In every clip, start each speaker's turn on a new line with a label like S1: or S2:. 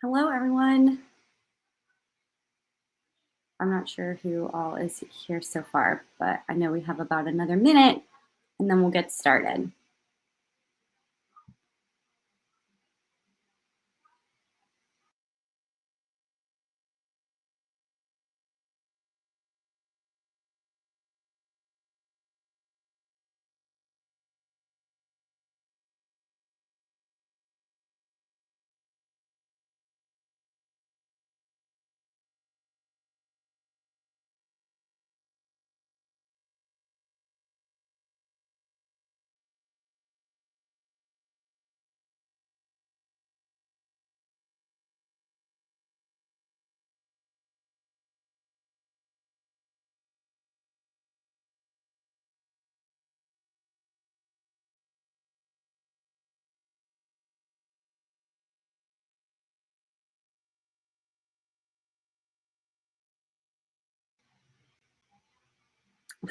S1: Hello, everyone. I'm not sure who all is here so far, but I know we have about another minute and then we'll get started.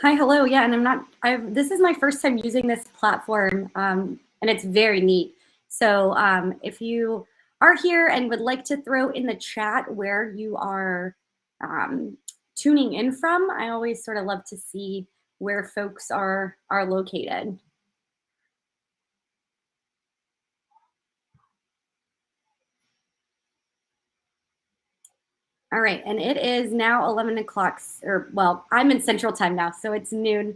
S1: Hi, hello. Yeah, and this is my first time using this platform, and it's very neat. So if you are here and would like to throw in the chat where you are tuning in from, I always sort of love to see where folks are located. All right, and it is now 11 o'clock, or well, I'm in Central Time now, so it's noon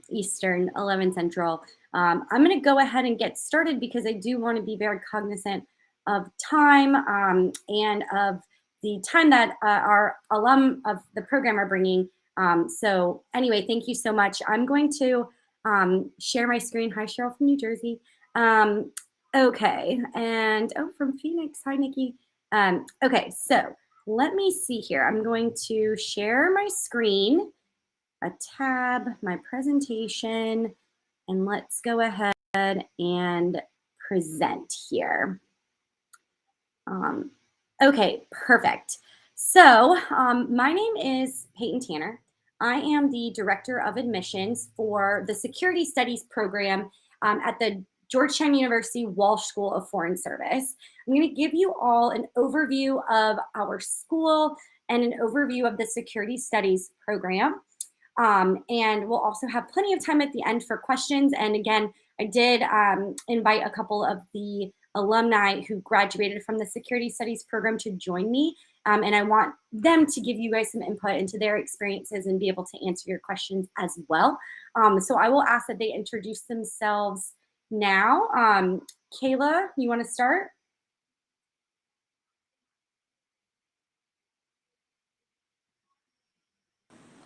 S1: Eastern, 11 Central. I'm going to go ahead and get started because I do want to be very cognizant of time and of the time that our alum of the program are bringing. So anyway, thank you so much. I'm going to share my screen. Hi, Cheryl from New Jersey. Okay, and from Phoenix. Hi, Nikki. Okay, so let me see here. I'm going to share my screen, a tab, my presentation, and let's go ahead and present here. Okay, perfect. So my name is Peyton Tanner. I am the Director of Admissions for the Security Studies program at the Georgetown University Walsh School of Foreign Service. I'm going to give you all an overview of our school and an overview of the Security Studies program. And we'll also have plenty of time at the end for questions. And again, I did invite a couple of the alumni who graduated from the Security Studies program to join me. And I want them to give you guys some input into their experiences and be able to answer your questions as well. So I will ask that they introduce themselves now. Kayla, you want to start?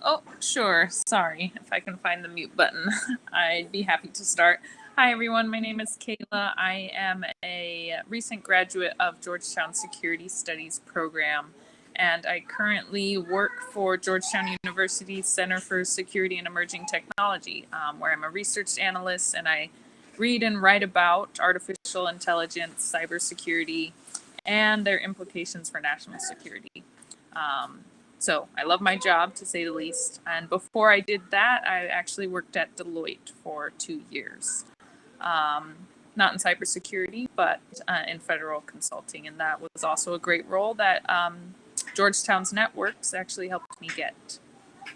S2: Oh, sure. Sorry, if I can find the mute button, I'd be happy to start. Hi, everyone. My name is Kayla. I am a recent graduate of Georgetown Security Studies program, and I currently work for Georgetown University Center for Security and Emerging Technology, where I'm a research analyst and I read and write about artificial intelligence, cybersecurity, and their implications for national security. So I love my job, to say the least. And before I did that, I actually worked at Deloitte for 2 years. Not in cybersecurity, but in federal consulting. And that was also a great role that Georgetown's networks actually helped me get.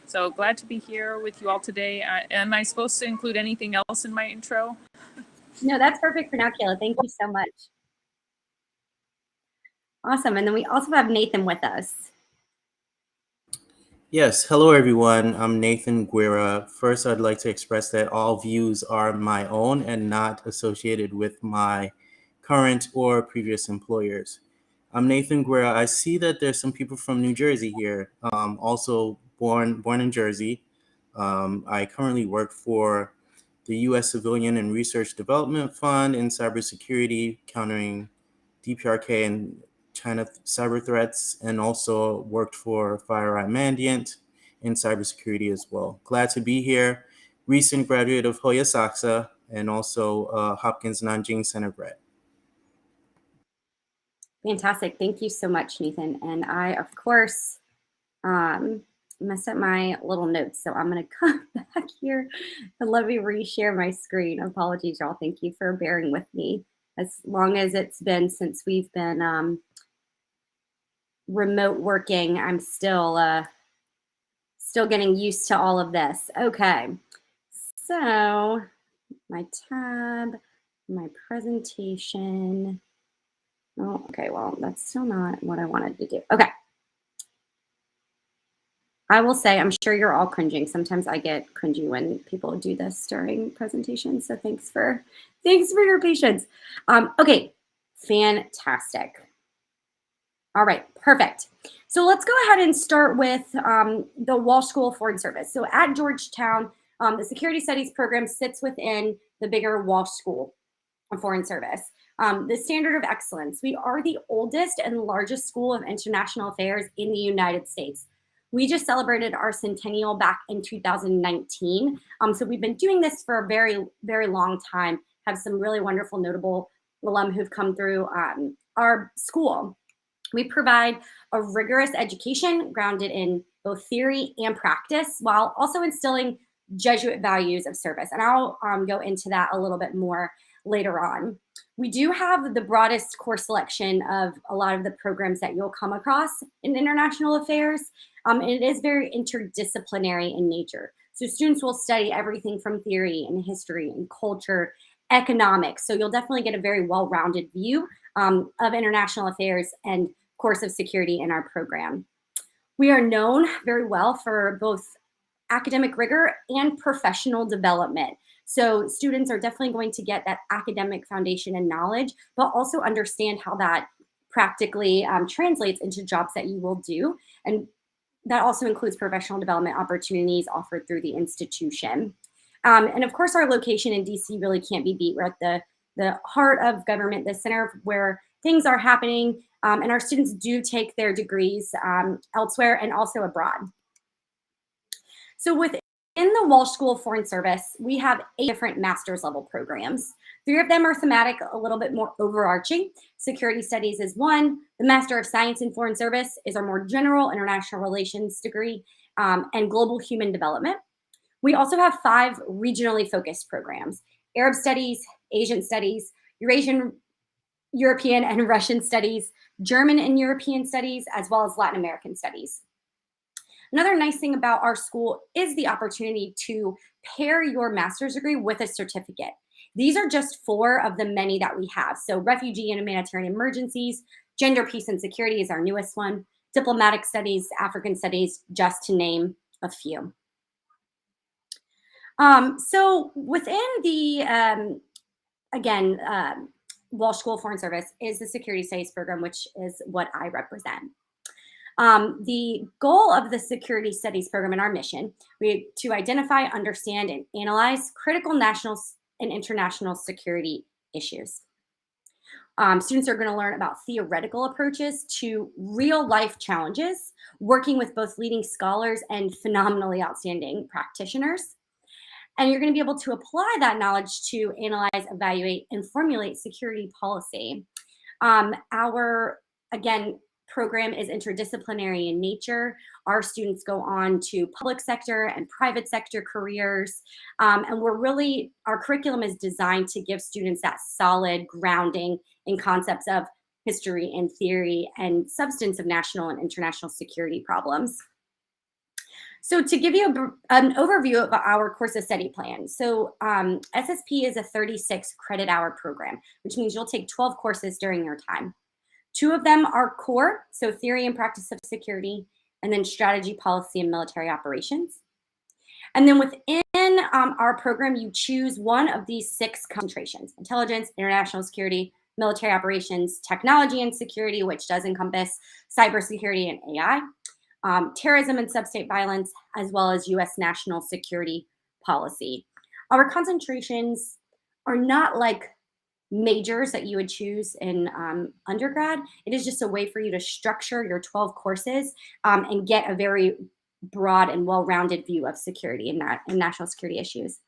S2: So glad to be here with you all today. Am I supposed to include anything else in my intro?
S1: No, that's perfect for now, Kayla. Thank you so much. Awesome. And then we also have Nathan with us.
S3: Yes, hello everyone. I'm Nathan Guerra. First, I'd like to express that all views are my own and not associated with my current or previous employers. I'm Nathan Guerra. I see that there's some people from New Jersey here. Also born in Jersey. I currently work for the U.S. Civilian and Research Development Fund in cybersecurity, countering DPRK and China cyber threats, and also worked for FireEye Mandiant in cybersecurity as well. Glad to be here. Recent graduate of Hoya Soxa and also Hopkins Nanjing Center grad.
S1: Fantastic. Thank you so much, Nathan. And I, of course, messed up my little notes. So I'm going to come back here and let me reshare my screen. Apologies, y'all. Thank you for bearing with me as long as it's been since we've been remote working. I'm still getting used to all of this. Okay, so my tab, my presentation. Oh, okay, well, that's still not what I wanted to do. Okay. I will say, I'm sure you're all cringing. Sometimes I get cringy when people do this during presentations. So thanks for your patience. Okay, fantastic. All right, perfect. So let's go ahead and start with the Walsh School of Foreign Service. So at Georgetown, the Security Studies program sits within the bigger Walsh School of Foreign Service. The standard of excellence. We are the oldest and largest school of international affairs in the United States. We just celebrated our centennial back in 2019. So we've been doing this for a very, very long time, have some really wonderful, notable alum who've come through our school. We provide a rigorous education grounded in both theory and practice, while also instilling Jesuit values of service. And I'll go into that a little bit more later on. We do have the broadest course selection of a lot of the programs that you'll come across in international affairs. And it is very interdisciplinary in nature. So students will study everything from theory and history and culture, economics. So you'll definitely get a very well-rounded view of international affairs and course of security in our program. We are known very well for both academic rigor and professional development. So students are definitely going to get that academic foundation and knowledge, but also understand how that practically translates into jobs that you will do. And that also includes professional development opportunities offered through the institution. And of course, our location in DC really can't be beat. We're at the heart of government, the center where things are happening, and our students do take their degrees elsewhere and also abroad. So within the Walsh School of Foreign Service, we have 8 different master's level programs. 3 of them are thematic, a little bit more overarching. Security Studies is one. The Master of Science in Foreign Service is our more general international relations degree, and Global Human Development. We also have 5 regionally focused programs: Arab Studies, Asian Studies, Eurasian, European and Russian Studies, German and European Studies, as well as Latin American Studies. Another nice thing about our school is the opportunity to pair your master's degree with a certificate. These are just 4 of the many that we have. So refugee and humanitarian emergencies, gender, peace, and security is our newest one, diplomatic studies, African studies, just to name a few. So within the, Walsh School of Foreign Service is the Security Studies program, which is what I represent. The goal of the Security Studies program and our mission to identify, understand, and analyze critical national and international security issues. Students are going to learn about theoretical approaches to real-life challenges, working with both leading scholars and phenomenally outstanding practitioners. And you're going to be able to apply that knowledge to analyze, evaluate, and formulate security policy. Our program is interdisciplinary in nature. Our students go on to public sector and private sector careers. And our curriculum is designed to give students that solid grounding in concepts of history and theory and substance of national and international security problems. So to give you an overview of our course of study plan. So SSP is a 36 credit hour program, which means you'll take 12 courses during your time. 2 of them are core, so theory and practice of security, and then strategy, policy, and military operations. And then within our program, you choose one of these 6 concentrations: intelligence, international security, military operations, technology and security, which does encompass cybersecurity and AI, terrorism and sub-state violence, as well as U.S. national security policy. Our concentrations are not like majors that you would choose in undergrad. It is just a way for you to structure your 12 courses and get a very broad and well-rounded view of security and national security issues.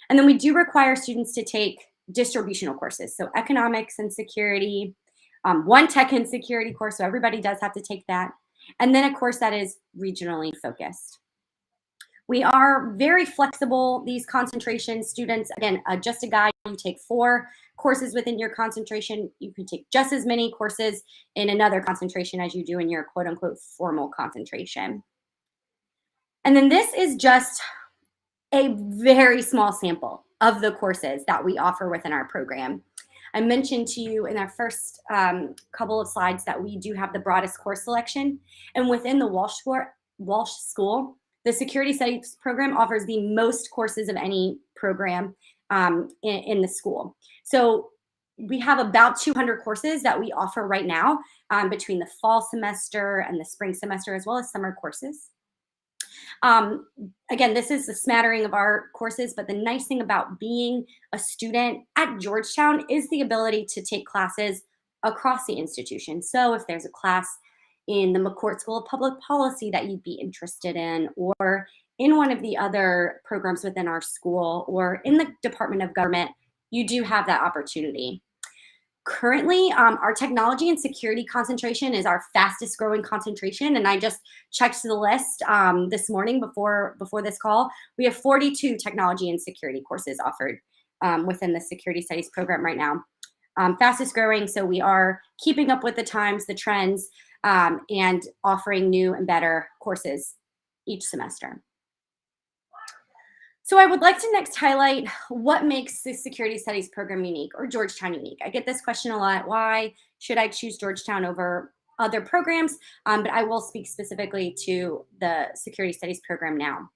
S1: And then we do require students to take distributional courses, so economics and security, one tech and security course, so everybody does have to take that, and then a course that is regionally focused. We are very flexible. These concentration students, again, just a guide, you take 4 courses within your concentration. You can take just as many courses in another concentration as you do in your quote unquote formal concentration. And then this is just a very small sample of the courses that we offer within our program. I mentioned to you in our first couple of slides that we do have the broadest course selection. And within the Walsh School, the Security Studies program offers the most courses of any program in the school. So we have about 200 courses that we offer right now between the fall semester and the spring semester, as well as summer courses. Again, this is a smattering of our courses, but the nice thing about being a student at Georgetown is the ability to take classes across the institution. So if there's a class in the McCourt School of Public Policy that you'd be interested in, or in one of the other programs within our school, or in the Department of Government, you do have that opportunity. Currently, our technology and security concentration is our fastest growing concentration. And I just checked the list this morning before this call. We have 42 technology and security courses offered within the Security Studies program right now. Fastest growing, so we are keeping up with the times, the trends, and offering new and better courses each semester. So I would like to next highlight what makes the Security Studies program unique, or Georgetown unique. I get this question a lot. Why should I choose Georgetown over other programs? But I will speak specifically to the Security Studies program now.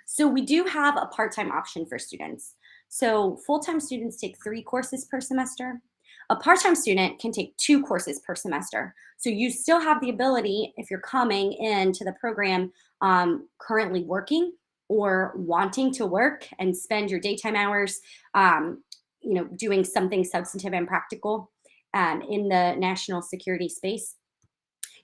S1: So we do have a part-time option for students. So full-time students take 3 courses per semester. A part-time student can take 2 courses per semester. So you still have the ability, if you're coming into the program currently working, or wanting to work and spend your daytime hours, doing something substantive and practical in the national security space,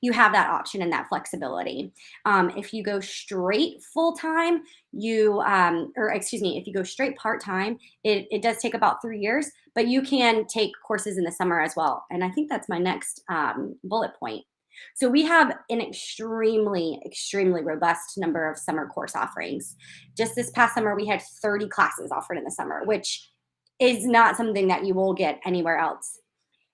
S1: you have that option and that flexibility. If you go straight full-time, if you go straight part-time, it does take about 3 years, but you can take courses in the summer as well. And I think that's my next bullet point. So we have an extremely, extremely robust number of summer course offerings. Just this past summer, we had 30 classes offered in the summer, which is not something that you will get anywhere else.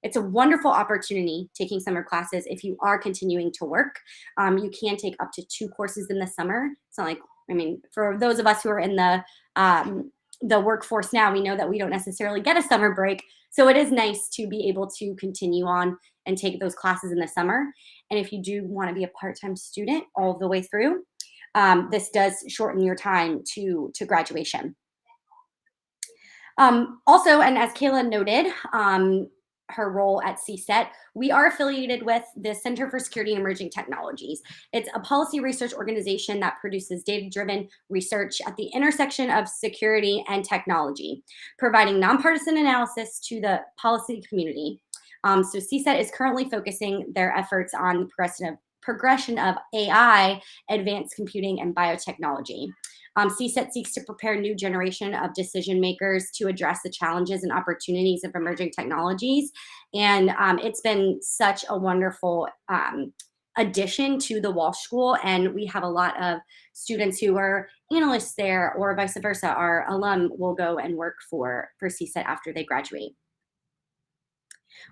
S1: It's a wonderful opportunity taking summer classes if you are continuing to work. You can take up to 2 courses in the summer. It's not like, for those of us who are in the workforce now, we know that we don't necessarily get a summer break. So it is nice to be able to continue on and take those classes in the summer. And if you do want to be a part-time student all the way through, this does shorten your time to graduation. Also, and as Kayla noted, her role at CSET, we are affiliated with the Center for Security and Emerging Technologies. It's a policy research organization that produces data-driven research at the intersection of security and technology, providing nonpartisan analysis to the policy community. So CSET is currently focusing their efforts on the progression of AI, advanced computing, and biotechnology. CSET seeks to prepare new generation of decision makers to address the challenges and opportunities of emerging technologies. And it's been such a wonderful addition to the Walsh School. And we have a lot of students who are analysts there, or vice versa. Our alum will go and work for CSET after they graduate.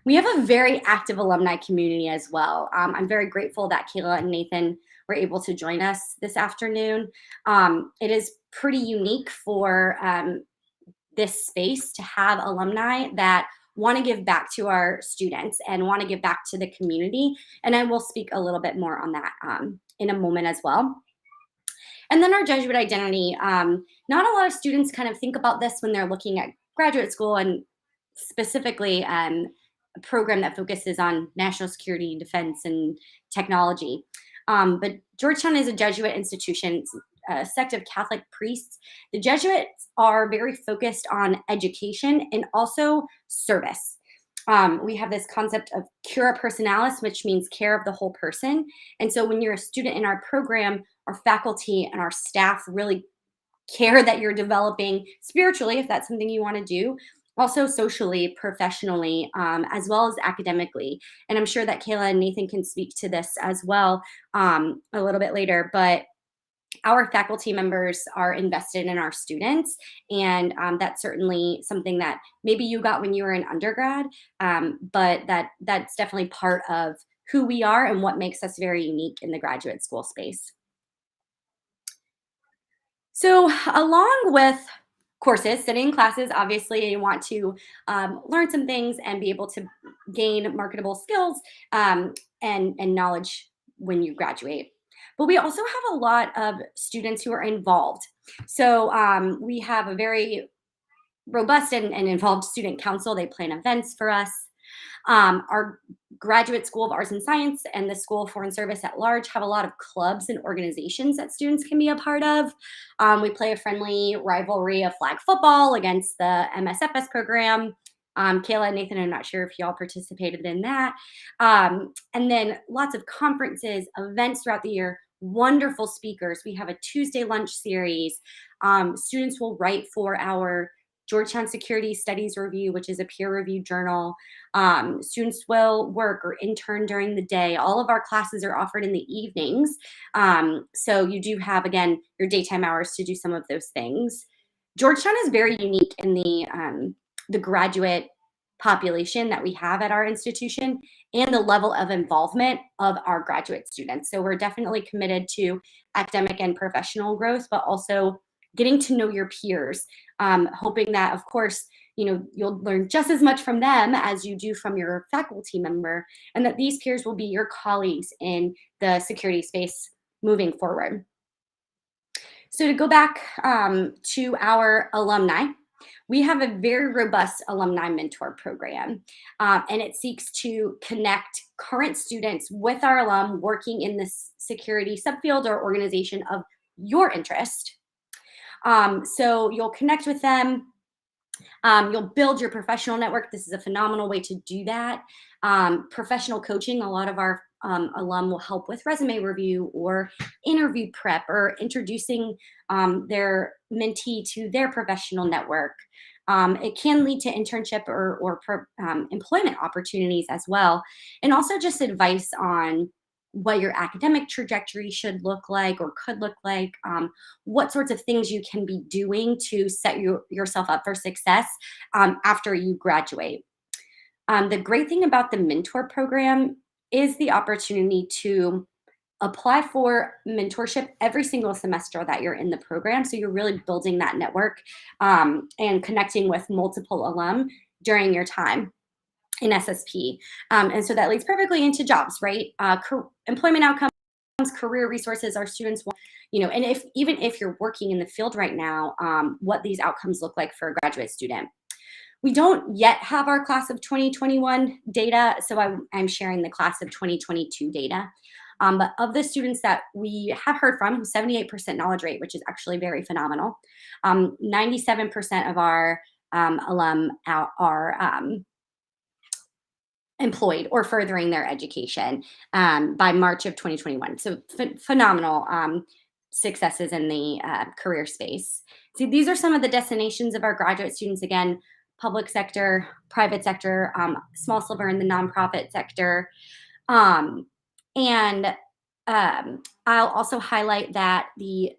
S1: We have a very active alumni community as well. I'm very grateful that Kayla and Nathan were able to join us this afternoon. It is pretty unique for this space to have alumni that want to give back to our students and want to give back to the community. And I will speak a little bit more on that in a moment as well. And then our Jesuit identity. Not a lot of students kind of think about this when they're looking at graduate school, and specifically a program that focuses on national security, defense, and technology. But Georgetown is a Jesuit institution. It's a sect of Catholic priests. The Jesuits are very focused on education and also service. We have this concept of cura personalis, which means care of the whole person. And so when you're a student in our program, our faculty and our staff really care that you're developing spiritually, if that's something you want to do, also socially, professionally, as well as academically. And I'm sure that Kayla and Nathan can speak to this as well a little bit later. But our faculty members are invested in our students, and that's certainly something that maybe you got when you were an undergrad, but that's definitely part of who we are and what makes us very unique in the graduate school space. So along with courses, studying classes, obviously you want to learn some things and be able to gain marketable skills and knowledge when you graduate. But we also have a lot of students who are involved. So we have a very robust and involved student council. They plan events for us. Our Graduate School of Arts and Science and the School of Foreign Service at large have a lot of clubs and organizations that students can be a part of. We play a friendly rivalry of flag football against the MSFS program. Kayla and Nathan, I'm not sure if y'all participated in that. And then lots of conferences, events throughout the year, wonderful speakers. We have a Tuesday lunch series. Students will write for our Georgetown Security Studies Review, which is a peer-reviewed journal. Students will work or intern during the day. All of our classes are offered in the evenings. So you do have, again, your daytime hours to do some of those things. Georgetown is very unique in the graduate population that we have at our institution and the level of involvement of our graduate students. So we're definitely committed to academic and professional growth, but also getting to know your peers, hoping that, of course, you'll learn just as much from them as you do from your faculty member, and that these peers will be your colleagues in the security space moving forward. So to go back to our alumni, we have a very robust alumni mentor program, and it seeks to connect current students with our alum working in the security subfield or organization of your interest. So you'll connect with them. You'll build your professional network. This is a phenomenal way to do that. Professional coaching, a lot of our alum will help with resume review or interview prep or introducing their mentee to their professional network. It can lead to internship or employment opportunities as well. And also just advice on what your academic trajectory should look like or could look like, what sorts of things you can be doing to set yourself up for success after you graduate. The great thing about the mentor program is the opportunity to apply for mentorship every single semester that you're in the program. So you're really building that network and connecting with multiple alum during your time in SSP. And so that leads perfectly into jobs, right? Employment outcomes, career resources, our students want, and even if you're working in the field right now, what these outcomes look like for a graduate student. We don't yet have our class of 2021 data, so I'm sharing the class of 2022 data. But of the students that we have heard from, 78% knowledge rate, which is actually very phenomenal. 97% of our alum are employed or furthering their education by March of 2021. So phenomenal successes in the career space. So these are some of the destinations of our graduate students. Again, public sector, private sector, small sliver in the nonprofit sector. And I'll also highlight that the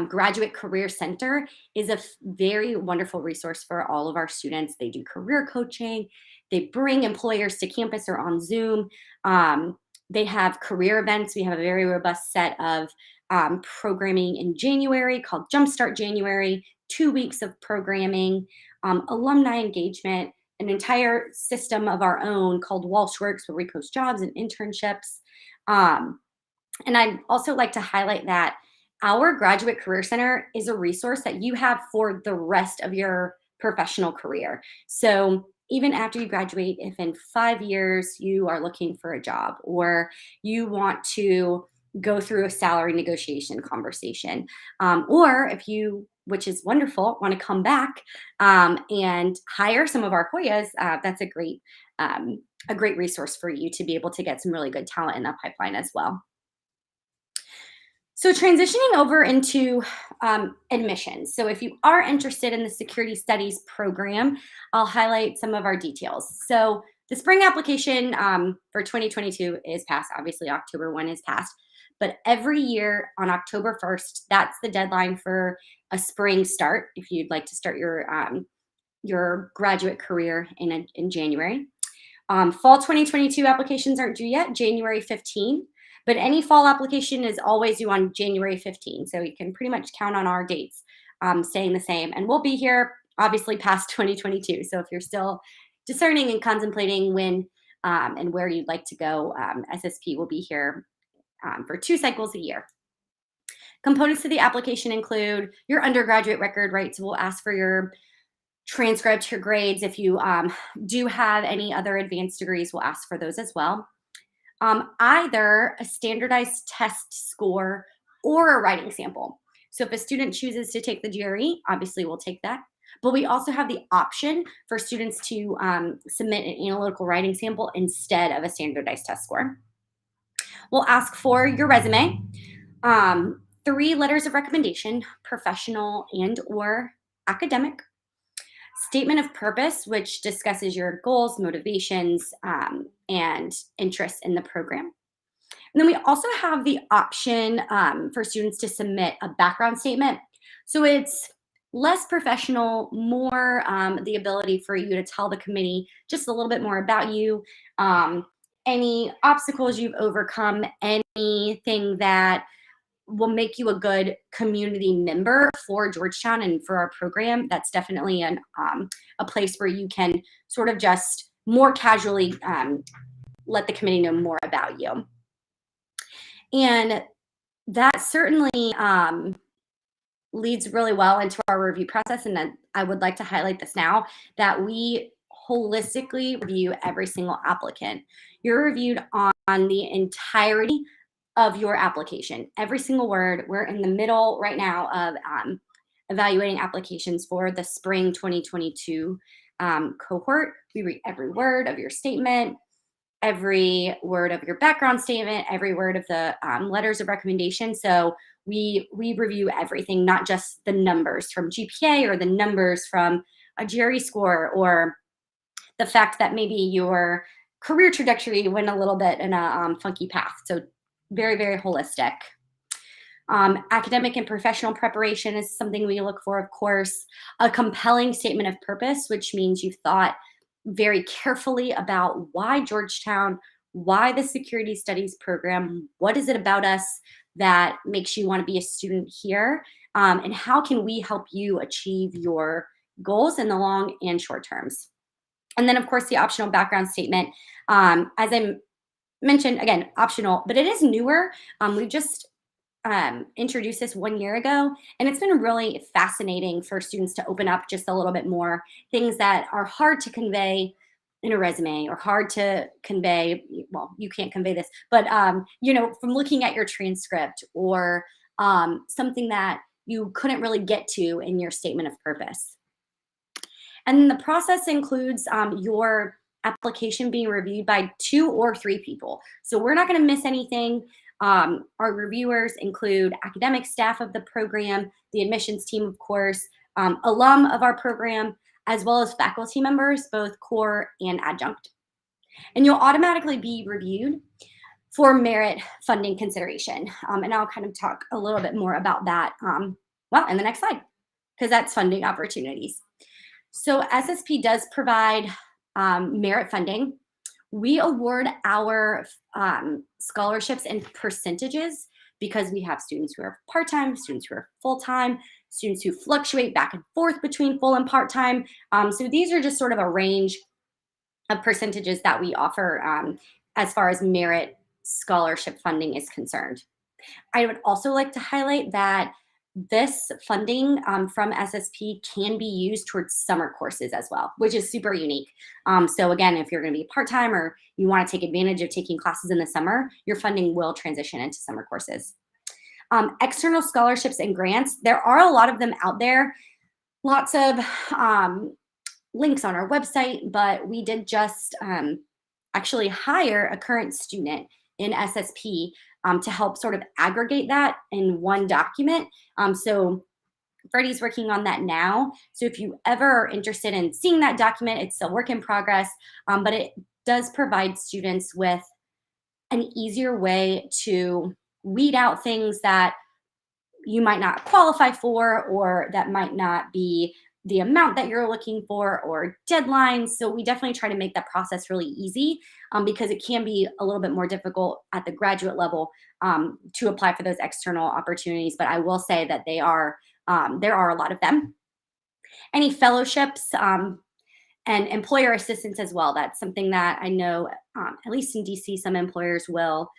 S1: Graduate Career Center is a very wonderful resource for all of our students. They do career coaching. They bring employers to campus or on Zoom. They have career events. We have a very robust set of programming in January called Jumpstart January, 2 weeks of programming, alumni engagement, an entire system of our own called Walsh Works, where we post jobs and internships. And I'd also like to highlight that our Graduate Career Center is a resource that you have for the rest of your professional career. So even after you graduate, if in 5 years you are looking for a job or you want to go through a salary negotiation conversation, or if you, which is wonderful, want to come back and hire some of our Hoyas, that's a great resource for you to be able to get some really good talent in that pipeline as well. So transitioning over into admissions. So if you are interested in the Security Studies program, I'll highlight some of our details. So the spring application for 2022 is passed. Obviously, October 1 is passed. but every year on October 1st, that's the deadline for a spring start if you'd like to start your graduate career in January. Fall 2022 applications aren't due yet, January 15, but any fall application is always due on January 15. So you can pretty much count on our dates staying the same. And we'll be here obviously past 2022. So if you're still discerning and contemplating when and where you'd like to go, SSP will be here for 2 cycles a year. Components to the application include your undergraduate record, right? So we'll ask for your transcript, your grades. If you do have any other advanced degrees, we'll ask for those as well. Either a standardized test score or a writing sample. So if a student chooses to take the GRE, obviously we'll take that. But we also have the option for students to submit an analytical writing sample instead of a standardized test score. We'll ask for your resume, 3 letters of recommendation, professional and or academic, statement of purpose, which discusses your goals, motivations, and interests in the program. And then we also have the option for students to submit a background statement. So it's less professional, more the ability for you to tell the committee just a little bit more about you, any obstacles you've overcome, anything that will make you a good community member for Georgetown and for our program. That's definitely a place where you can sort of just more casually let the committee know more about you. And that certainly leads really well into our review process. And then I would like to highlight this now, that we holistically review every single applicant. You're reviewed on the entirety of your application, every single word. We're in the middle right now of evaluating applications for the spring 2022 cohort. We read every word of your statement, every word of your background statement, every word of the letters of recommendation. So we review everything, not just the numbers from GPA or the numbers from a GRE score or the fact that maybe your career trajectory went a little bit in a funky path. So very, very holistic. Academic and professional preparation is something we look for, of course. A compelling statement of purpose, which means you've thought very carefully about why Georgetown, why the Security Studies program, what is it about us that makes you want to be a student here, and how can we help you achieve your goals in the long and short terms. And then, of course, the optional background statement. As I mentioned, again, optional, but it is newer. We've just introduced this 1 year ago, and it's been really fascinating for students to open up just a little bit more, things that are hard to convey in a resume or hard to convey. Well, you can't convey this, but you know, from looking at your transcript or something that you couldn't really get to in your statement of purpose. And the process includes your application being reviewed by 2 or 3 people. So we're not going to miss anything. Our reviewers include academic staff of the program, the admissions team, of course, alum of our program, as well as faculty members, both core and adjunct. And you'll automatically be reviewed for merit funding consideration. And I'll kind of talk a little bit more about that, well, in the next slide, because that's funding opportunities. So SSP does provide merit funding. We award our scholarships in percentages because we have students who are part-time, students who are full-time, students who fluctuate back and forth between full and part-time. So these are just sort of a range of percentages that we offer as far as merit scholarship funding is concerned. I would also like to highlight that this funding from SSP can be used towards summer courses as well, which is super unique. So again, if you're going to be part-time or you want to take advantage of taking classes in the summer, your funding will transition into summer courses. External scholarships and grants, there are a lot of them out there. Lots of links on our website, but we did just actually hire a current student in SSP to help sort of aggregate that in one document. So Freddie's working on that now. So if you ever are interested in seeing that document, it's a work in progress, but it does provide students with an easier way to weed out things that you might not qualify for, or that might not be the amount that you're looking for, or deadlines. So we definitely try to make that process really easy, because it can be a little bit more difficult at the graduate level to apply for those external opportunities. But I will say that there are a lot of them. Any fellowships and employer assistance as well. That's something that I know, at least in DC, some employers will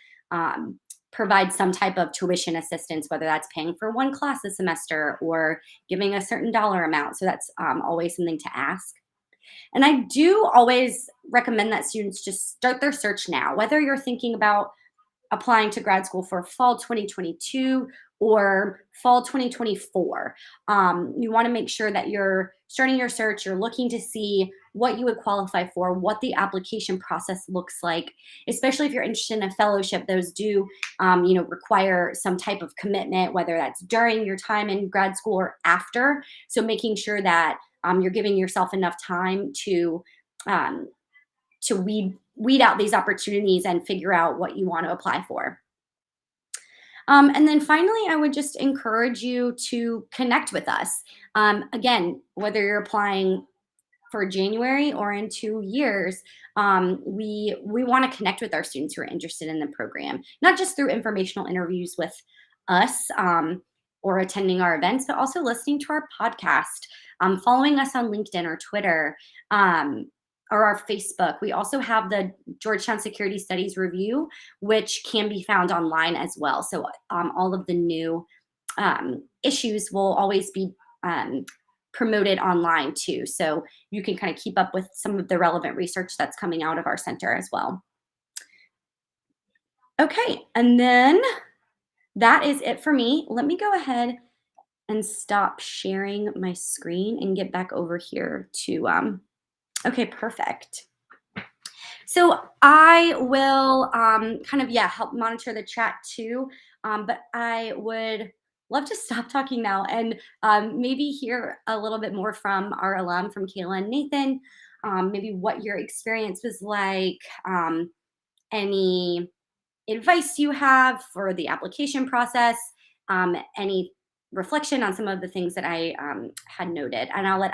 S1: provide some type of tuition assistance, whether that's paying for one class a semester or giving a certain dollar amount. So that's always something to ask. And I do always recommend that students just start their search now, whether you're thinking about applying to grad school for fall 2022 or fall 2024. You want to make sure that you're starting your search, you're looking to see what you would qualify for, what the application process looks like, especially if you're interested in a fellowship. Those do require some type of commitment, whether that's during your time in grad school or after. So making sure that you're giving yourself enough time to weed out these opportunities and figure out what you want to apply for. And then finally, I would just encourage you to connect with us. Again, whether you're applying for January or in 2 years, we want to connect with our students who are interested in the program, not just through informational interviews with us or attending our events, but also listening to our podcast, following us on LinkedIn or Twitter, or our Facebook. We also have the Georgetown Security Studies Review, which can be found online as well. So all of the new issues will always be promoted online too. So you can kind of keep up with some of the relevant research that's coming out of our center as well. Okay, and then that is it for me. Let me go ahead and stop sharing my screen and get back over here to okay, perfect. So I will help monitor the chat too, but I would love to stop talking now and maybe hear a little bit more from our alum, from Kayla and Nathan, maybe what your experience was like, any advice you have for the application process, any reflection on some of the things that I had noted. And I'll let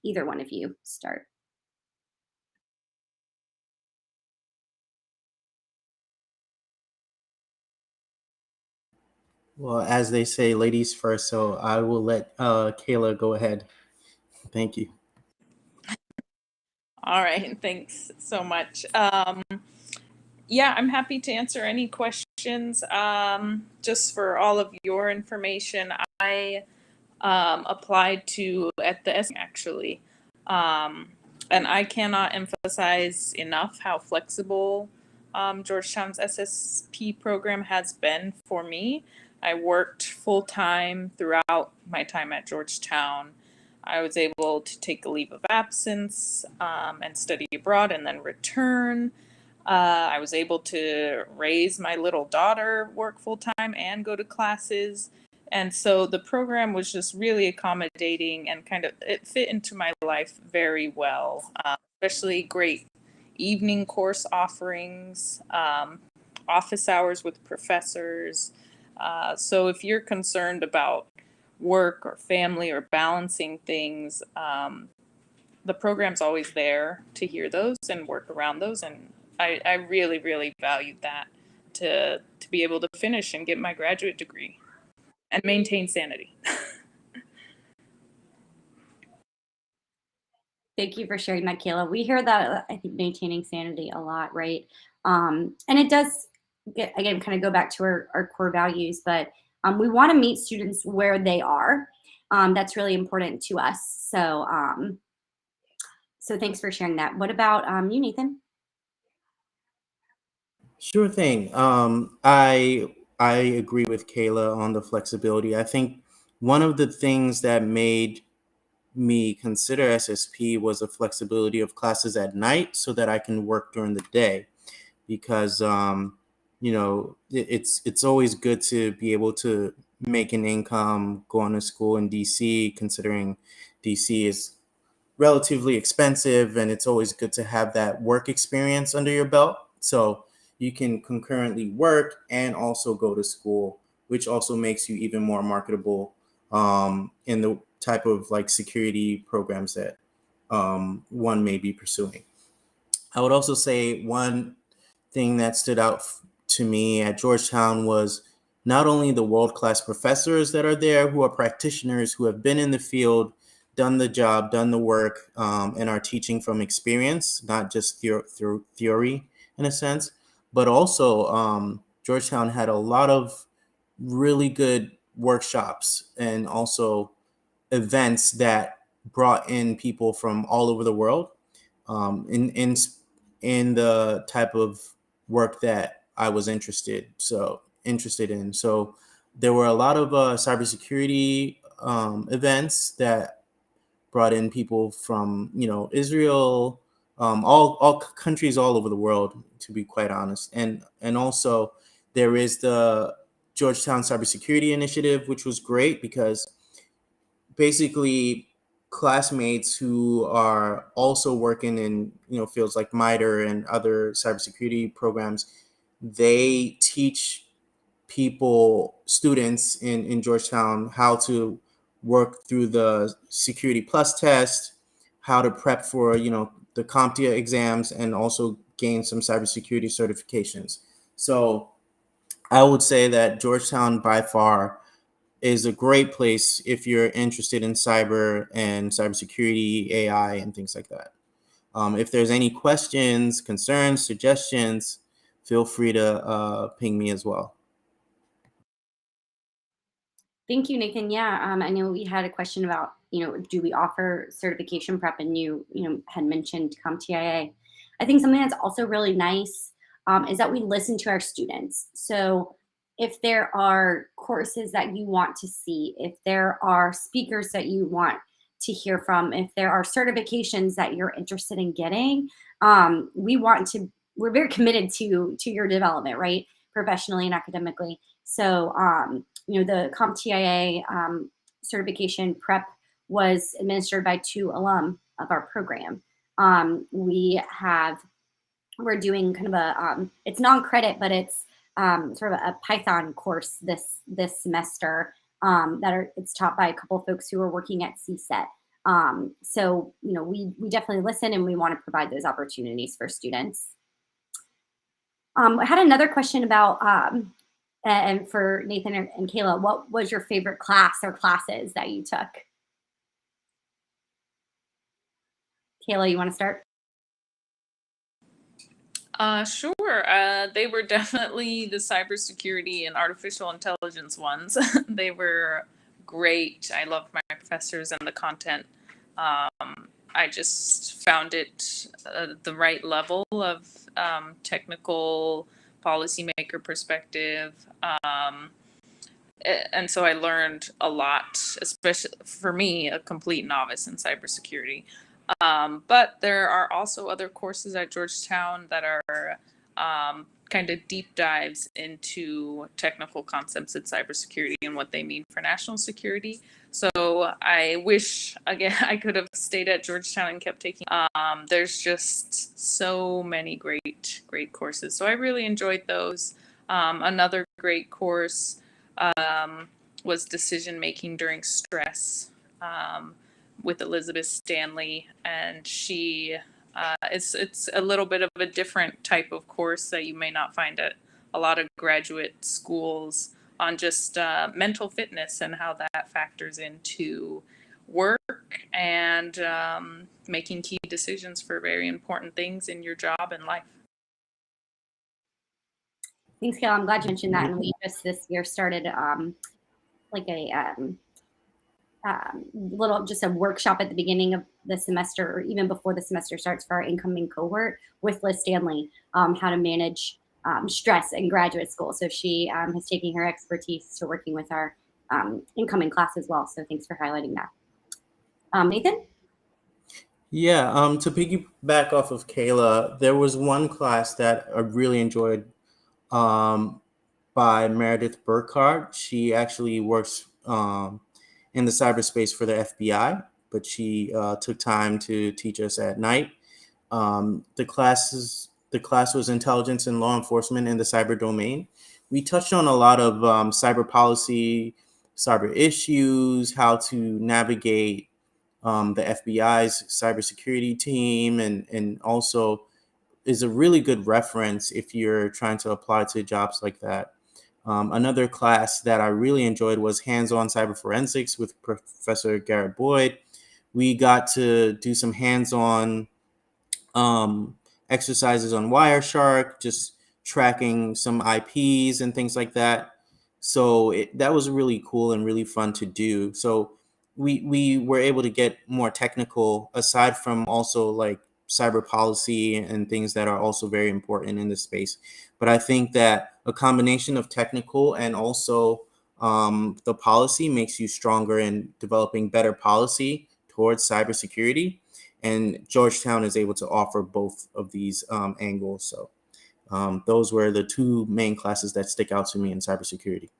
S1: either one of you start.
S3: Well, as they say, ladies first, so I will let Kayla go ahead. Thank you.
S2: All right, thanks so much. Yeah, I'm happy to answer any questions. Just for all of your information, I applied to at the SSP actually, and I cannot emphasize enough how flexible Georgetown's SSP program has been for me. I worked full time throughout my time at Georgetown. I was able to take a leave of absence and study abroad and then return. I was able to raise my little daughter, work full time, and go to classes. And so the program was just really accommodating and it fit into my life very well, especially great evening course offerings, office hours with professors. So if you're concerned about work or family or balancing things, the program's always there to hear those and work around those. And I really, really valued that to be able to finish and get my graduate degree and maintain sanity.
S1: Thank you for sharing that, Kayla. We hear that, I think, maintaining sanity a lot, right? And it does, again, kind of go back to our core values, but we want to meet students where they are. That's really important to us. So, so thanks for sharing that. What about you, Nathan?
S3: Sure thing. I agree with Kayla on the flexibility. I think one of the things that made me consider SSP was the flexibility of classes at night so that I can work during the day, because it's always good to be able to make an income going to school in DC, considering DC is relatively expensive, and it's always good to have that work experience under your belt. So you can concurrently work and also go to school, which also makes you even more marketable in the type of like security programs that one may be pursuing. I would also say one thing that stood out to me at Georgetown was not only the world-class professors that are there who are practitioners who have been in the field, done the job, done the work, and are teaching from experience, not just theory in a sense, but also Georgetown had a lot of really good workshops and also events that brought in people from all over the world in the type of work that I was interested in. So there were a lot of cybersecurity events that brought in people from Israel, all countries all over the world, to be quite honest, and also there is the Georgetown Cybersecurity Initiative, which was great because basically classmates who are also working in fields like MITRE and other cybersecurity programs, they teach students in Georgetown how to work through the Security Plus test, how to prep for the CompTIA exams, and also gain some cybersecurity certifications. So I would say that Georgetown by far is a great place if you're interested in cyber and cybersecurity, AI, and things like that. If there's any questions, concerns, suggestions, feel free to ping me as well.
S1: Thank you, Nathan. Yeah, I know we had a question about, do we offer certification prep? And you had mentioned CompTIA. I think something that's also really nice is that we listen to our students. So if there are courses that you want to see, if there are speakers that you want to hear from, if there are certifications that you're interested in getting, we're very committed to your development, right? Professionally and academically. So, the CompTIA certification prep was administered by 2 alum of our program. We're doing kind of a, it's non-credit, but it's sort of a Python course this semester it's taught by a couple of folks who are working at CSET. So, we definitely listen and we want to provide those opportunities for students. I had another question about, and for Nathan and Kayla, what was your favorite class or classes that you took? Kayla, you want to start?
S2: Sure. They were definitely the cybersecurity and artificial intelligence ones. They were great. I loved my professors and the content. I just found it the right level of technical policymaker perspective. And so I learned a lot, especially for me, a complete novice in cybersecurity. But there are also other courses at Georgetown that are kind of deep dives into technical concepts in cybersecurity and what they mean for national security. So I wish, again, I could have stayed at Georgetown and kept taking. There's just so many great courses. So I really enjoyed those. Another great course was decision making during stress. With Elizabeth Stanley, and she it's a little bit of a different type of course that you may not find at a lot of graduate schools on just mental fitness and how that factors into work and making key decisions for very important things in your job and life.
S1: Thanks, Kayla. I'm glad you mentioned that. And we just this year started like a just a workshop at the beginning of the semester, or even before the semester starts, for our incoming cohort with Liz Stanley, how to manage stress in graduate school. So she is taking her expertise to working with our incoming class as well. So thanks for highlighting that. Nathan?
S3: Yeah, to piggyback off of Kayla, there was one class that I really enjoyed by Meredith Burkhardt. She actually works in the cyberspace for the FBI, but she took time to teach us at night. The the class was Intelligence and Law Enforcement in the Cyber Domain. We touched on a lot of cyber policy, cyber issues, how to navigate the FBI's cybersecurity team, and also is a really good reference if you're trying to apply to jobs like that. Another class that I really enjoyed was Hands-on Cyber Forensics with Professor Garrett Boyd. We got to do some hands-on exercises on Wireshark, just tracking some IPs and things like that. So that was really cool and really fun to do. So we were able to get more technical, aside from also like cyber policy and things that are also very important in this space. But I think that a combination of technical and also the policy makes you stronger in developing better policy towards cybersecurity. And Georgetown is able to offer both of these angles. So those were the two main classes that stick out to me in cybersecurity.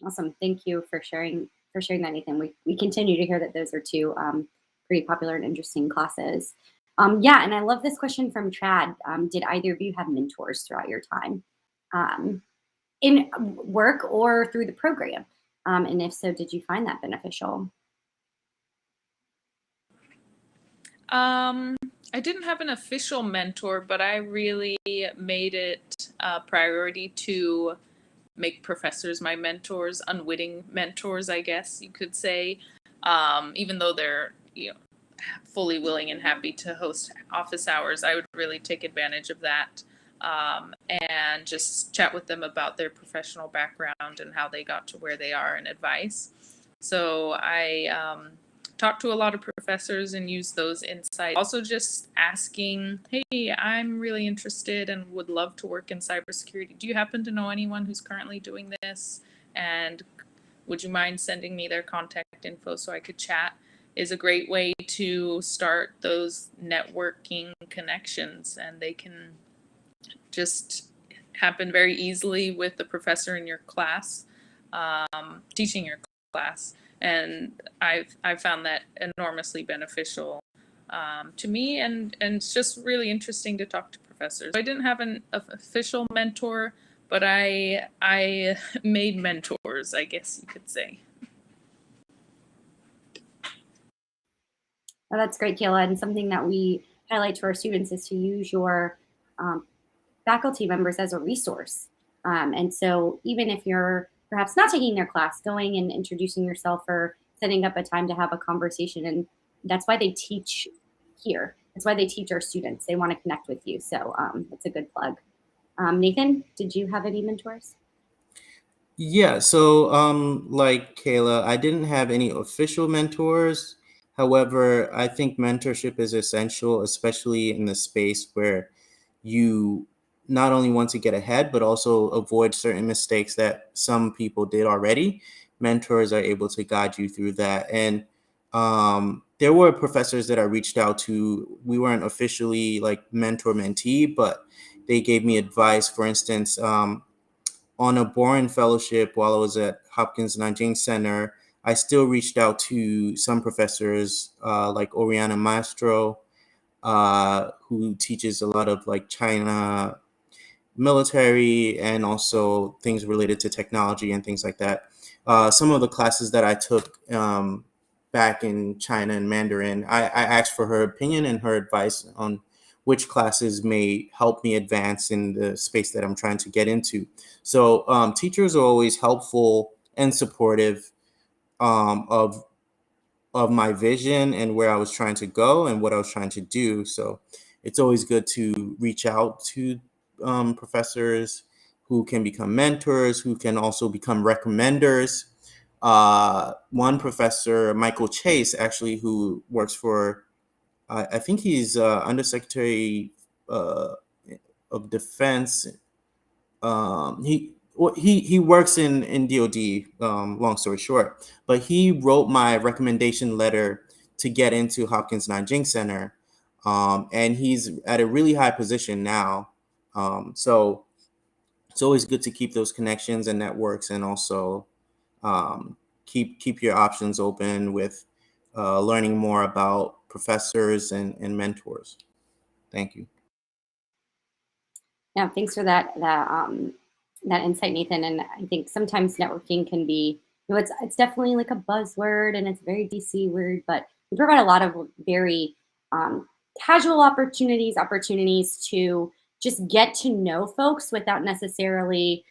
S1: Awesome. Thank you for sharing that, Nathan. We continue to hear that those are two pretty popular and interesting classes. Yeah, and I love this question from Chad. Did either of you have mentors throughout your time in work or through the program? And if so, did you find that beneficial?
S2: I didn't have an official mentor, but I really made it a priority to make professors my mentors, unwitting mentors, I guess you could say. Even though they're, fully willing and happy to host office hours, I would really take advantage of that and just chat with them about their professional background and how they got to where they are and advice. So I talked to a lot of professors and used those insights. Also just asking, hey, I'm really interested and would love to work in cybersecurity. Do you happen to know anyone who's currently doing this? And would you mind sending me their contact info so I could chat? Is a great way to start those networking connections, and they can just happen very easily with the professor in your class, teaching your class. And I've found that enormously beneficial to me, and it's just really interesting to talk to professors. I didn't have an official mentor, but I made mentors, I guess you could say.
S1: Well, that's great, Kayla. And something that we highlight to our students is to use your faculty members as a resource. And so even if you're perhaps not taking their class, going and introducing yourself or setting up a time to have a conversation. And that's why they teach here. That's why they teach our students. They want to connect with you. So that's a good plug. Nathan, did you have any mentors?
S3: Yeah, so like Kayla, I didn't have any official mentors. However, I think mentorship is essential, especially in the space where you not only want to get ahead, but also avoid certain mistakes that some people did already. Mentors are able to guide you through that. And there were professors that I reached out to. We weren't officially like mentor-mentee, but they gave me advice. For instance, on a Boren Fellowship while I was at Hopkins Nanjing Center, I still reached out to some professors like Oriana Maestro, who teaches a lot of like China military and also things related to technology and things like that. Some of the classes that I took back in China and Mandarin, I asked for her opinion and her advice on which classes may help me advance in the space that I'm trying to get into. So teachers are always helpful and supportive of my vision and where I was trying to go and what I was trying to do. So it's always good to reach out to professors who can become mentors, who can also become recommenders. One professor, Michael Chase, actually, who works for, I think he's Undersecretary of Defense. He works in DoD. Long story short, but he wrote my recommendation letter to get into Hopkins Nanjing Center, and he's at a really high position now. So it's always good to keep those connections and networks, and also keep your options open with learning more about professors and mentors. Thank you.
S1: Yeah, thanks for that insight, Nathan. And I think sometimes networking can be, it's definitely like a buzzword and it's a very DC word, but we provide a lot of very um, casual opportunities to just get to know folks without necessarily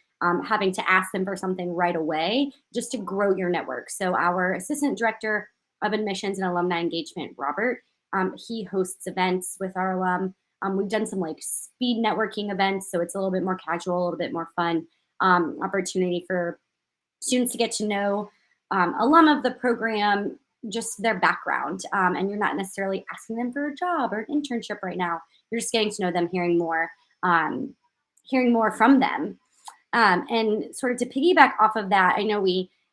S1: having to ask them for something right away, just to grow your network. So our assistant director of admissions and alumni engagement, Robert, he hosts events with our alum. We've done some like speed networking events, so it's a little bit more casual, a little bit more fun opportunity for students to get to know alum of the program, just their background. And you're not necessarily asking them for a job or an internship right now. You're just getting to know them, hearing more from them. And sort of to piggyback off of that, I know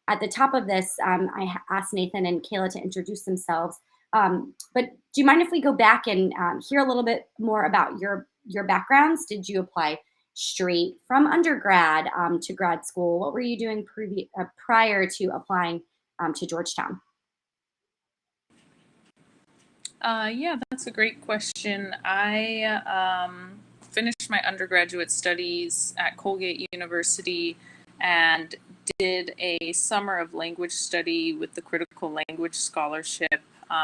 S1: at the top of this, I asked Nathan and Kayla to introduce themselves. But do you mind if we go back and hear a little bit more about your backgrounds? Did you apply straight from undergrad to grad school? What were you doing prior to applying to Georgetown?
S2: Yeah, that's a great question. I finished my undergraduate studies at Colgate University and did a summer of language study with the Critical Language Scholarship,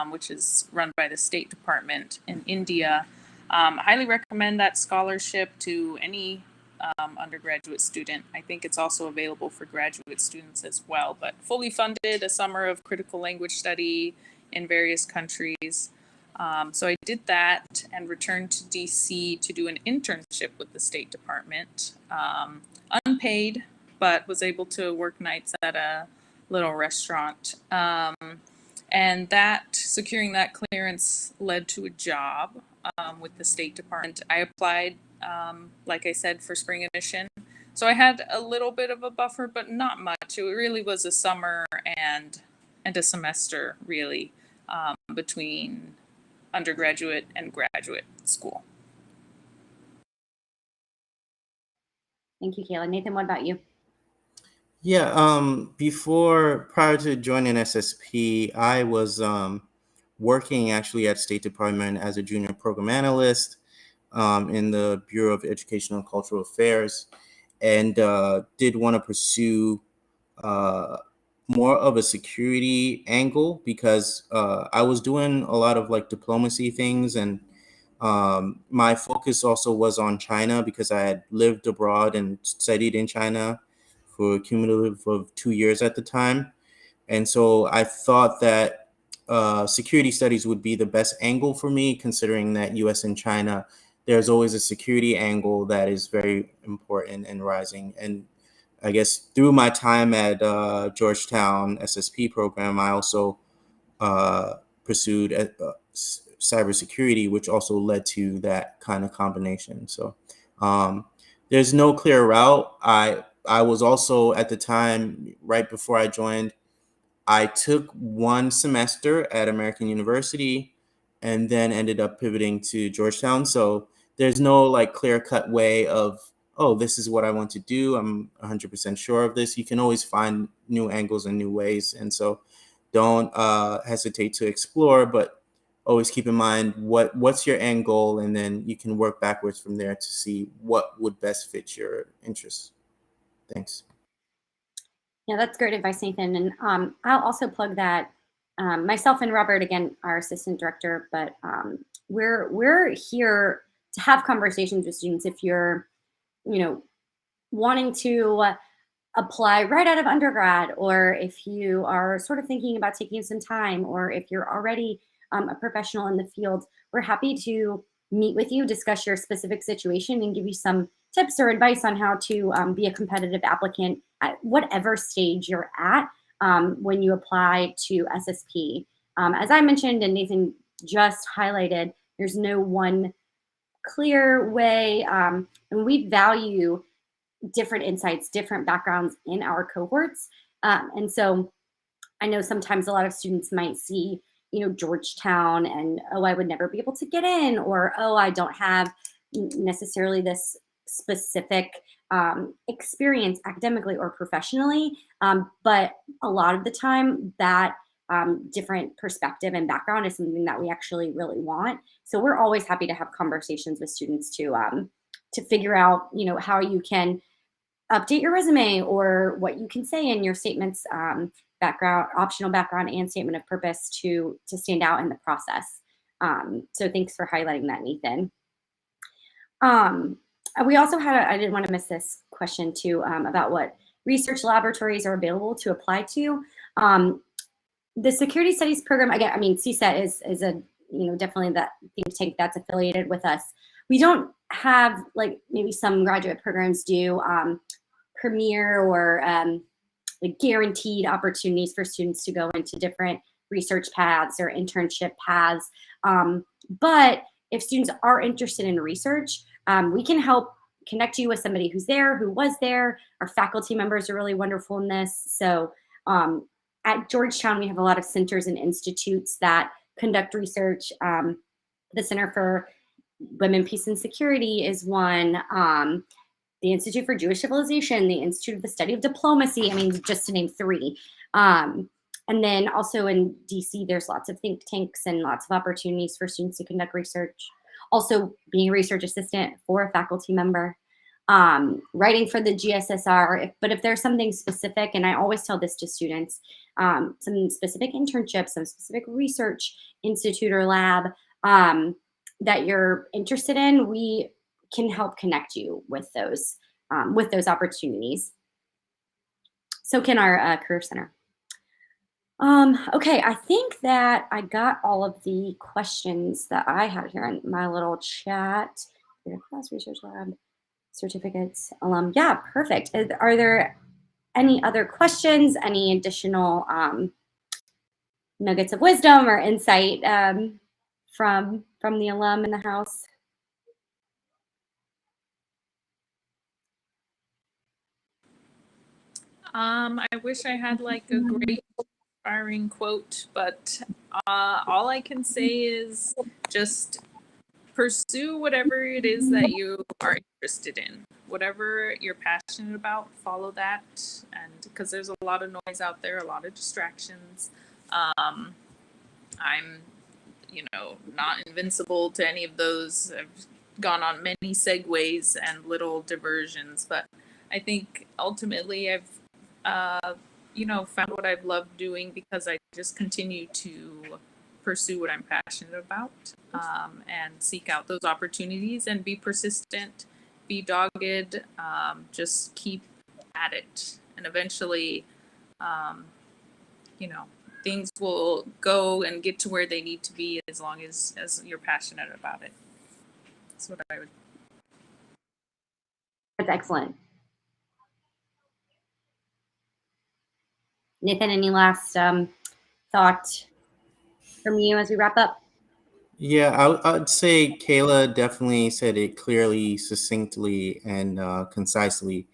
S2: which is run by the State Department in India. I highly recommend that scholarship to any undergraduate student. I think it's also available for graduate students as well, but fully funded, a summer of critical language study in various countries. So I did that and returned to DC to do an internship with the State Department, unpaid, but was able to work nights at a little restaurant. And securing that clearance led to a job with the State Department. I applied, like I said, for spring admission. So I had a little bit of a buffer, but not much. It really was a summer and a semester, really, between undergraduate and graduate school.
S1: Thank you, Kayla. Nathan, what about you?
S3: Yeah, prior to joining SSP, I was working actually at State Department as a junior program analyst in the Bureau of Educational and Cultural Affairs, and did want to pursue more of a security angle because I was doing a lot of like diplomacy things, and my focus also was on China because I had lived abroad and studied in China for a cumulative of 2 years at the time. And so I thought that security studies would be the best angle for me, considering that US and China, there's always a security angle that is very important and rising. And I guess through my time at Georgetown SSP program, I also pursued cybersecurity, which also led to that kind of combination. So there's no clear route. I was also at the time, right before I joined, I took one semester at American University and then ended up pivoting to Georgetown. So there's no like clear cut way of, oh, this is what I want to do. I'm 100% sure of this. You can always find new angles and new ways. And so don't hesitate to explore, but always keep in mind what's your end goal, and then you can work backwards from there to see what would best fit your interests. Thanks.
S1: Yeah, that's great advice, Nathan. And I'll also plug that myself and Robert, again, our assistant director, but we're here to have conversations with students. If you're, wanting to apply right out of undergrad, or if you are sort of thinking about taking some time, or if you're already a professional in the field, we're happy to meet with you, discuss your specific situation, and give you some tips or advice on how to be a competitive applicant at whatever stage you're at when you apply to SSP. As I mentioned, and Nathan just highlighted, there's no one clear way, and we value different insights, different backgrounds in our cohorts. And so I know sometimes a lot of students might see, Georgetown and, oh, I would never be able to get in, or, oh, I don't have necessarily this specific experience academically or professionally. But a lot of the time that different perspective and background is something that we actually really want. So we're always happy to have conversations with students to to figure out, how you can update your resume or what you can say in your statements, background, optional background, and statement of purpose to stand out in the process. So thanks for highlighting that, Nathan. We also had, I didn't want to miss this question too, about what research laboratories are available to apply to. The Security Studies program, again, I mean, CSET is a, definitely that think tank that's affiliated with us. We don't have, like maybe some graduate programs do, premier or like guaranteed opportunities for students to go into different research paths or internship paths. But if students are interested in research, we can help connect you with somebody who's there, who was there. Our faculty members are really wonderful in this. So at Georgetown, we have a lot of centers and institutes that conduct research. The Center for Women, Peace, and Security is one. The Institute for Jewish Civilization, the Institute of the Study of Diplomacy, I mean, just to name three. And then also in DC, there's lots of think tanks and lots of opportunities for students to conduct research. Also being a research assistant for a faculty member, writing for the GSSR. But if there's something specific, and I always tell this to students, some specific internships, some specific research institute or lab that you're interested in, we can help connect you with those opportunities. So can our Career Center. Okay, I think that I got all of the questions that I had here in my little chat. Class research lab, certificates, alum. Yeah, perfect. Are there any other questions? Any additional nuggets of wisdom or insight from the alum in the house?
S2: I wish I had like a great inspiring quote, but all I can say is just pursue whatever it is that you are interested in. Whatever you're passionate about, follow that. And because there's a lot of noise out there, a lot of distractions. I'm, not invincible to any of those. I've gone on many segues and little diversions, but I think ultimately I've found what I've loved doing because I just continue to pursue what I'm passionate about, and seek out those opportunities and be persistent, be dogged, just keep at it. And eventually, things will go and get to where they need to be as long as you're passionate about it. That's what I would.
S1: That's excellent. Nathan, any last thought from you as we wrap up?
S3: Yeah, I'd say Kayla definitely said it clearly, succinctly, and concisely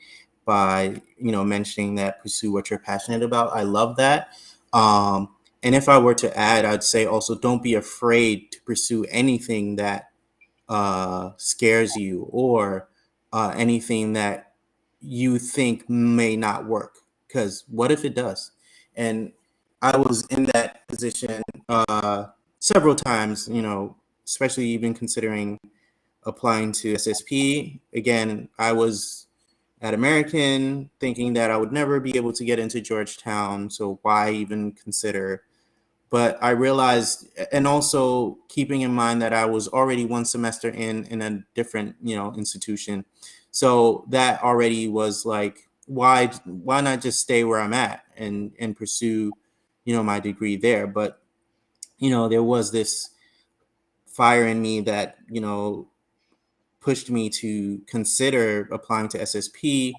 S3: by mentioning that pursue what you're passionate about. I love that. And if I were to add, I'd say also don't be afraid to pursue anything that scares you or anything that you think may not work. Because what if it does? And I was in that position several times, especially even considering applying to SSP. Again, I was at American thinking that I would never be able to get into Georgetown, so why even consider? But I realized, and also keeping in mind that I was already one semester in a different, institution. So that already was like, why not just stay where I'm at and pursue, my degree there? But, there was this fire in me that, pushed me to consider applying to SSP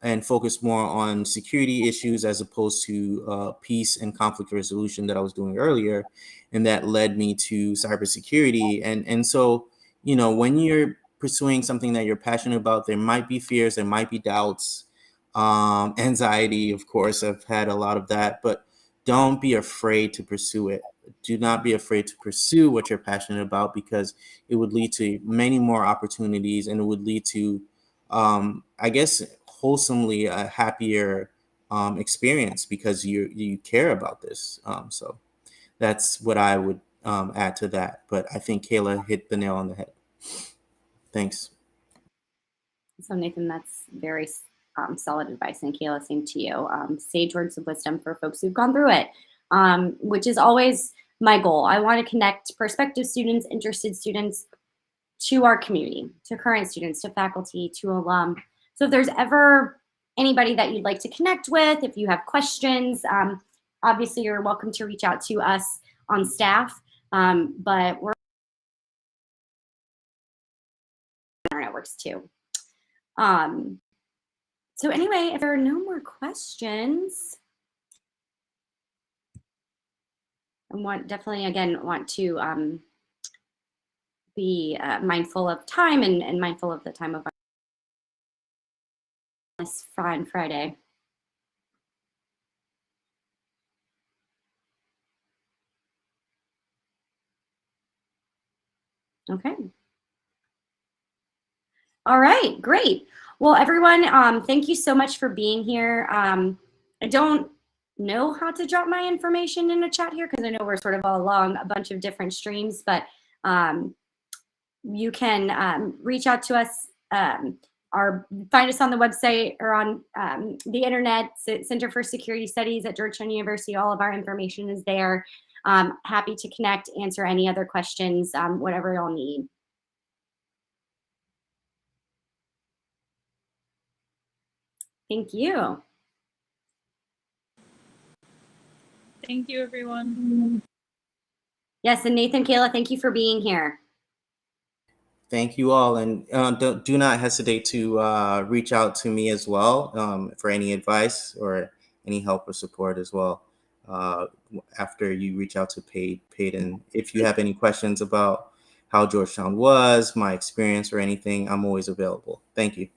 S3: and focus more on security issues as opposed to peace and conflict resolution that I was doing earlier. And that led me to cybersecurity. And so, when you're pursuing something that you're passionate about, there might be fears, there might be doubts, anxiety, of course. I've had a lot of that, but don't be afraid to pursue it. Do not be afraid to pursue what you're passionate about, because it would lead to many more opportunities, and it would lead to, I guess, wholesomely a happier experience because you care about this. So that's what I would add to that. But I think Kayla hit the nail on the head. Thanks.
S1: So Nathan, that's very solid advice. And Kayla, same to you. Sage words of wisdom for folks who've gone through it, which is always my goal. I want to connect prospective students, interested students to our community, to current students, to faculty, to alum. So if there's ever anybody that you'd like to connect with, if you have questions, obviously you're welcome to reach out to us on staff, but we're on our networks too. So anyway, if there are no more questions, I definitely again want to be mindful of time and mindful of the time of this fine Friday. Okay. All right, great. Well, everyone, thank you so much for being here. I don't know how to drop my information in a chat here because I know we're sort of all along a bunch of different streams, but you can reach out to us or find us on the website or on the internet, Center for Security Studies at Georgetown University. All of our information is there. Happy to connect, answer any other questions, whatever y'all need. Thank you.
S2: Thank you, everyone.
S3: Yes,
S1: and Nathan, Kayla, thank you for being here.
S3: Thank you all, and do not hesitate to reach out to me as well for any advice or any help or support as well after you reach out to Peyton. If you have any questions about how Georgetown was, my experience, or anything, I'm always available. Thank you.